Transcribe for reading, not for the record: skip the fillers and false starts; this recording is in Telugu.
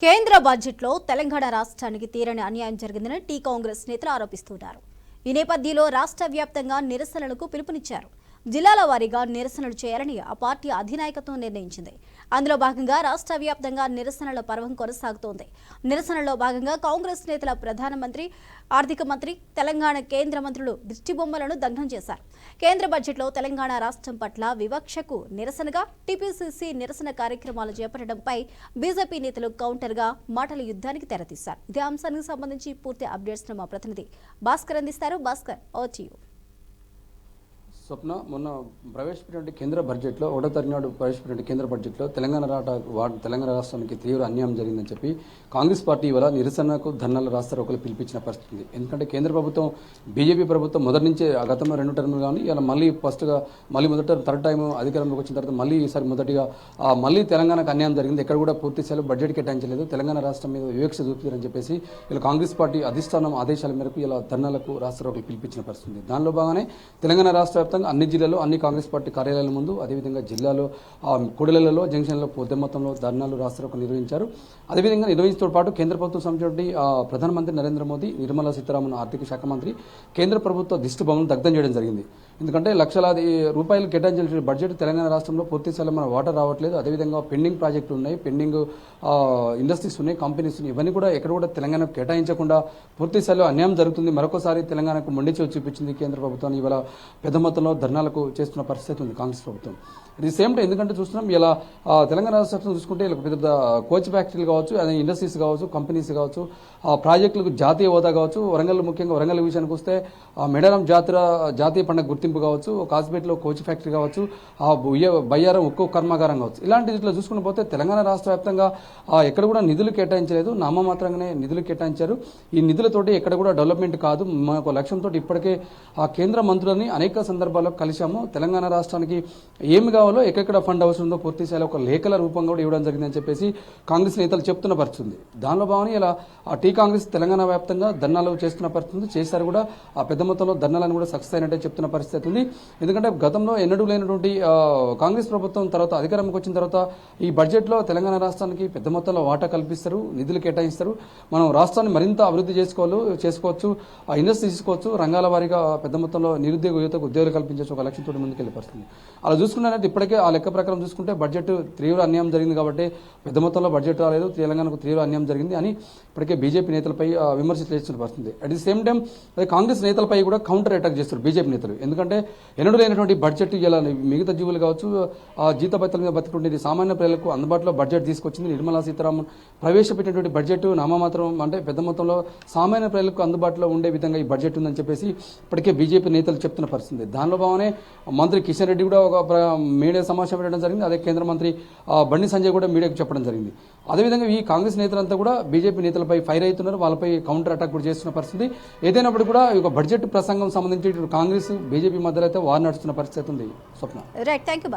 కేంద్ర బడ్జెట్లో తెలంగాణ రాష్ట్రానికి తీరని అన్యాయం జరిగిందని టీ కాంగ్రెస్ నేతలు ఆరోపిస్తున్నారు. ఈ నేపథ్యంలో రాష్ట్ర వ్యాప్తంగా నిరసనలకు పిలుపునిచ్చారు. జిల్లాల వారీగా నిరసనలు చేయాలని ఆ పార్టీ అధినాయకత్వం నిర్ణయించింది. అందులో భాగంగా రాష్ట్ర వ్యాప్తంగా నిరసనల పర్వం కొనసాగుతోంది. నిరసనలో భాగంగా కాంగ్రెస్ నేతల ప్రధానమంత్రి, ఆర్థిక మంత్రి, తెలంగాణ కేంద్ర మంత్రులు దిష్టిబొమ్మలను దగ్ధం చేశారు. కేంద్ర బడ్జెట్లో తెలంగాణ రాష్ట్రం పట్ల వివక్షకు నిరసనగా టీపీసీసీ నిరసన కార్యక్రమాలు చేపట్టడంపై బీజేపీ నేతలు కౌంటర్గా మాటల యుద్ధానికి తెరతీశారు. ఇదే అంశానికి సంబంధించి పూర్తి అప్డేట్స్ మా ప్రతినిధి భాస్కర్ అందిస్తారు. Bhaskar, over to you. Swapna, మొన్న ప్రవేశపెట్టిన కేంద్ర బడ్జెట్లో 1వ తారీఖు నాడు ప్రవేశపెట్టిన కేంద్ర బడ్జెట్లో తెలంగాణ రాష్ట్రానికి తీవ్ర అన్యాయం జరిగిందని చెప్పి కాంగ్రెస్ పార్టీ ఇవాళ నిరసనకు ధర్నాల రాస్తారోకలు పిలిపించిన పరిస్థితి. ఎందుకంటే కేంద్ర ప్రభుత్వం, బీజేపీ ప్రభుత్వం మొదటి నుంచే గతంలో 2 టర్ములు కానీ ఇలా మళ్ళీ మొదట థర్డ్ టైం అధికారంలోకి వచ్చిన తర్వాత మళ్ళీ ఈసారి మొదటిగా మళ్ళీ తెలంగాణకు అన్యాయం జరిగింది. ఎక్కడ కూడా పూర్తి స్థాయిలో బడ్జెట్ కేటాయించలేదు, తెలంగాణ రాష్ట్రం మీద వివక్ష చూపుతారని చెప్పేసి ఇలా కాంగ్రెస్ పార్టీ అధిష్టానం ఆదేశాల మేరకు ఇలా ధర్నాలకు రాస్తారోకలు పిలిపించిన పరిస్థితి. దానిలో భాగంగానే తెలంగాణ రాష్ట్ర అన్ని జిల్లాలో అన్ని కాంగ్రెస్ పార్టీ కార్యాలయాల ముందు, అదేవిధంగా జిల్లాలో కూడళ్లలో, జంక్షన్లో పెద్ద మొత్తంలో ధర్నాలు రాస్తారోకలు నిర్వహించారు. అదేవిధంగా నిర్వహించడంతో పాటు కేంద్ర ప్రభుత్వం సంబంధించి ప్రధానమంత్రి నరేంద్ర మోదీ, నిర్మలా సీతారామన్ ఆర్థిక శాఖ మంత్రి, కేంద్ర ప్రభుత్వ దిష్టిబొమ్మను దగ్ధం చేయడం జరిగింది. ఎందుకంటే లక్షలాది రూపాయలు కేటాయించాల్సిన బడ్జెట్ తెలంగాణ రాష్ట్రంలో పూర్తి స్థాయిలో మన వాటర్ రావట్లేదు. అదేవిధంగా పెండింగ్ ప్రాజెక్టులు ఉన్నాయి, పెండింగ్ ఇండస్ట్రీస్ ఉన్నాయి, కంపెనీస్ ఉన్నాయి. ఇవన్నీ కూడా ఎక్కడ కూడా తెలంగాణకు కేటాయించకుండా పూర్తి స్థాయిలో అన్యాయం జరుగుతుంది. మరొకసారి తెలంగాణకు మొండి చేయి చూపించింది కేంద్ర ప్రభుత్వాన్ని. ఇవాళ పెద్ద మొత్తంలో ధర్నాలకు చేస్తున్న పరిస్థితి ఉంది కాంగ్రెస్ ప్రభుత్వం. ఇది సేమ్ టైం ఎందుకంటే చూస్తున్నాం ఇలా తెలంగాణ రాష్ట్రం చూసుకుంటే ఇలా పెద్ద కోచ్ ఫ్యాక్టరీలు కావచ్చు, అదే ఇండస్ట్రీస్ కావచ్చు, కంపెనీస్ కావచ్చు, ప్రాజెక్టులకు జాతీయ హోదా కావచ్చు, ముఖ్యంగా వరంగల్ విషయానికి వస్తే మేడారం జాతీయ పండుగ గుర్తింపు కావచ్చు, కాజ్పేటలో కోచ్ ఫ్యాక్టరీ కావచ్చు, బయ్యారం ఉక్కు కర్మాగారం కావచ్చు, ఇలాంటి ఇట్లా చూసుకుని పోతే తెలంగాణ రాష్ట్ర వ్యాప్తంగా ఎక్కడ కూడా నిధులు కేటాయించలేదు, నామమాత్రంగానే నిధులు కేటాయించారు. ఈ నిధులతోటి ఎక్కడ కూడా డెవలప్మెంట్ కాదు. మనకు లక్ష్యంతో ఇప్పటికే కేంద్ర మంత్రులని అనేక సందర్భాల్లో కలిశాము. తెలంగాణ రాష్ట్రానికి ఏమి కావాలో, ఎక్కడెక్కడ ఫండ్ అవసరం ఉందో పూర్తి స్థాయిలో ఒక లేఖల రూపంగా కూడా ఇవ్వడం జరిగిందని చెప్పేసి కాంగ్రెస్ నేతలు చెప్తున్న పరిస్థితి. దానిలో భాగంగా ఇలా టీ కాంగ్రెస్ తెలంగాణ వ్యాప్తంగా ధర్నాలు చేస్తున్న పరిస్థితి. చేశారు కూడా పెద్ద మొత్తంలో ధర్నాలను కూడా సక్సెస్ అయినట్టే చెప్తున్న పరిస్థితి ఉంది. ఎందుకంటే గతంలో ఎన్నడూ లేనటువంటి కాంగ్రెస్ ప్రభుత్వం తర్వాత అధికారంకి వచ్చిన తర్వాత ఈ బడ్జెట్లో తెలంగాణ రాష్ట్రానికి పెద్ద మొత్తంలో వాటా కల్పిస్తారు, నిధులు కేటాయిస్తారు. మనం రాష్ట్రాన్ని మరింత అభివృద్ధి చేసుకోవచ్చు, ఇండస్ట్రీ తీసుకోవచ్చు, రంగాల వారీగా పెద్ద మొత్తంలో నిరుద్యోగ యువతకు ఉద్యోగాలు కల్పించే ఒక లక్ష్యంతో ముందుకెళ్లే పరిస్థితి. అలా చూసుకున్నట్టు ఇప్పటికే ఆ లెక్క ప్రకారం చూసుకుంటే బడ్జెట్ తీవ్ర అన్యాయం జరిగింది కాబట్టి పెద్ద మొత్తంలో బడ్జెట్ రాలేదు, తెలంగాణకు తీవ్ర అన్యాయం జరిగింది అని ఇప్పటికే బీజేపీ నేతలపై విమర్శలు చేస్తున్న పరిస్థితి. At the same time Congress నేతలపై కూడా కౌంటర్ అటాక్ చేస్తారు బీజేపీ నేతలు. ఎందుకంటే ఎన్నడూ లేనటువంటి బడ్జెట్ ఇలా మిగతా జీవులు కావచ్చు, జీతభత్యాల మీద బతుకుంటుంది సామాన్య ప్రజలకు అందుబాటులో బడ్జెట్ తీసుకొచ్చింది నిర్మలా సీతారామన్. ప్రవేశపెట్టినటువంటి బడ్జెట్ నామమాత్రం అంటే పెద్ద మొత్తంలో సామాన్య ప్రజలకు అందుబాటులో ఉండే విధంగా ఈ బడ్జెట్ ఉందని చెప్పేసి ఇప్పటికే బీజేపీ నేతలు చెప్తున్న పరిస్థితి. దానిలో భాగంగానే మంత్రి కిషన్ రెడ్డి కూడా ఒక మీడియా సమావేశం పెట్టడం జరిగింది. అదే కేంద్ర మంత్రి బండి సంజయ్ కూడా మీడియాకు చెప్పడం జరిగింది. అదేవిధంగా ఈ కాంగ్రెస్ నేతలంతా కూడా బీజేపీ నేతలపై ఫైర్ అవుతున్నారు, వాళ్ళపై కౌంటర్ అటాక్ కూడా చేస్తున్న పరిస్థితి. ఏదైనప్పుడు కూడా ఈ బడ్జెట్ ప్రసంగం సంబంధించి కాంగ్రెస్ బీజేపీ మధ్యలో అయితే వార్ నడుస్తున్న పరిస్థితి ఉంది. స్వప్న. Right, thank you.